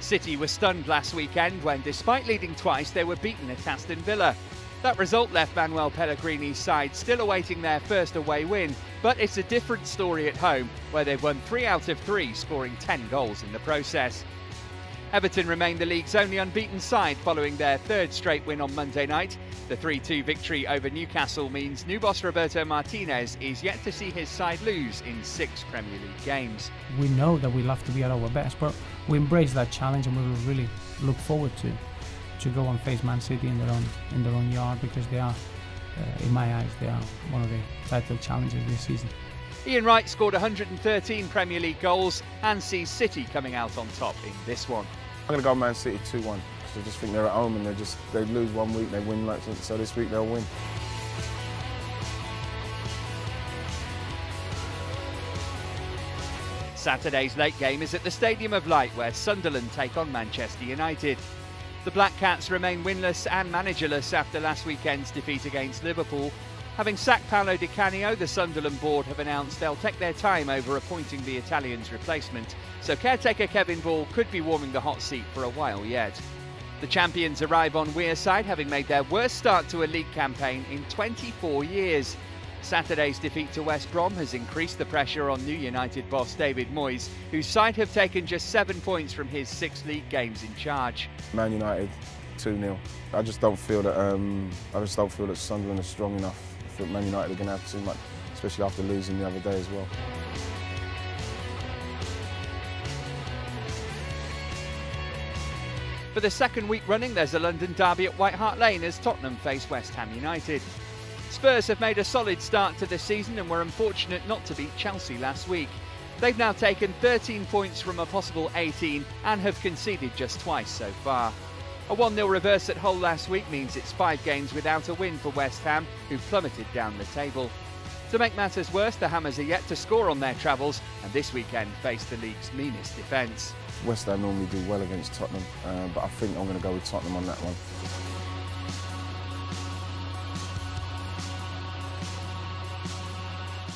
City were stunned last weekend when, despite leading twice, they were beaten at Aston Villa. That result left Manuel Pellegrini's side still awaiting their first away win, but it's a different story at home, where they've won 3 out of 3, scoring 10 goals in the process. Everton remain the league's only unbeaten side following their third straight win on Monday night. The 3-2 victory over Newcastle means new boss Roberto Martinez is yet to see his side lose in 6 Premier League games. We know that we love to be at our best, but we embrace that challenge and we will really look forward to go and face Man City in their own yard, because they are, in my eyes, they are one of the title challengers this season. Ian Wright scored 113 Premier League goals and sees City coming out on top in this one. I'm going to go Man City 2-1, because I just think they're at home and they lose one week, they win, so this week they'll win. Saturday's late game is at the Stadium of Light, where Sunderland take on Manchester United. The Black Cats remain winless and managerless after last weekend's defeat against Liverpool. Having sacked Paolo Di Canio, the Sunderland board have announced they'll take their time over appointing the Italian's replacement, so caretaker Kevin Ball could be warming the hot seat for a while yet. The champions arrive on Wearside, having made their worst start to a league campaign in 24 years. Saturday's defeat to West Brom has increased the pressure on new United boss David Moyes, whose side have taken just 7 points from his 6 league games in charge. Man United 2-0. I just don't feel that Sunderland is strong enough. I think Man United are going to have too much, especially after losing the other day as well. For the second week running, there's a London derby at White Hart Lane as Tottenham face West Ham United. Spurs have made a solid start to the season and were unfortunate not to beat Chelsea last week. They've now taken 13 points from a possible 18 and have conceded just twice so far. A 1-0 reverse at Hull last week means it's 5 games without a win for West Ham, who plummeted down the table. To make matters worse, the Hammers are yet to score on their travels and this weekend face the league's meanest defence. West Ham normally do well against Tottenham, but I think I'm going to go with Tottenham on that one.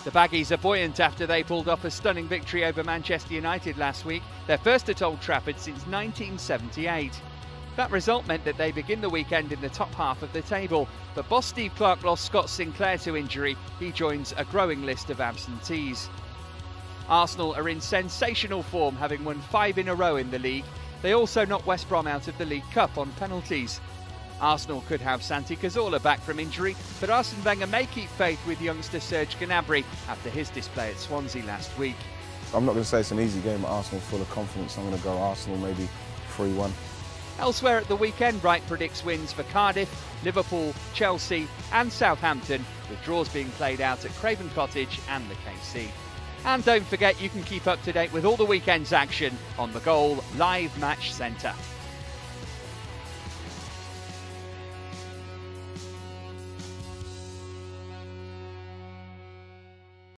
The Baggies are buoyant after they pulled off a stunning victory over Manchester United last week, their first at Old Trafford since 1978. That result meant that they begin the weekend in the top half of the table, but boss Steve Clarke lost Scott Sinclair to injury. He joins a growing list of absentees. Arsenal are in sensational form, having won 5 in a row in the league. They also knocked West Brom out of the League Cup on penalties. Arsenal could have Santi Cazorla back from injury, but Arsene Wenger may keep faith with youngster Serge Gnabry after his display at Swansea last week. I'm not going to say it's an easy game, but Arsenal full of confidence. I'm going to go Arsenal maybe 3-1. Elsewhere at the weekend, Wright predicts wins for Cardiff, Liverpool, Chelsea and Southampton, with draws being played out at Craven Cottage and the KC. And don't forget, you can keep up to date with all the weekend's action on the Goal Live Match Centre.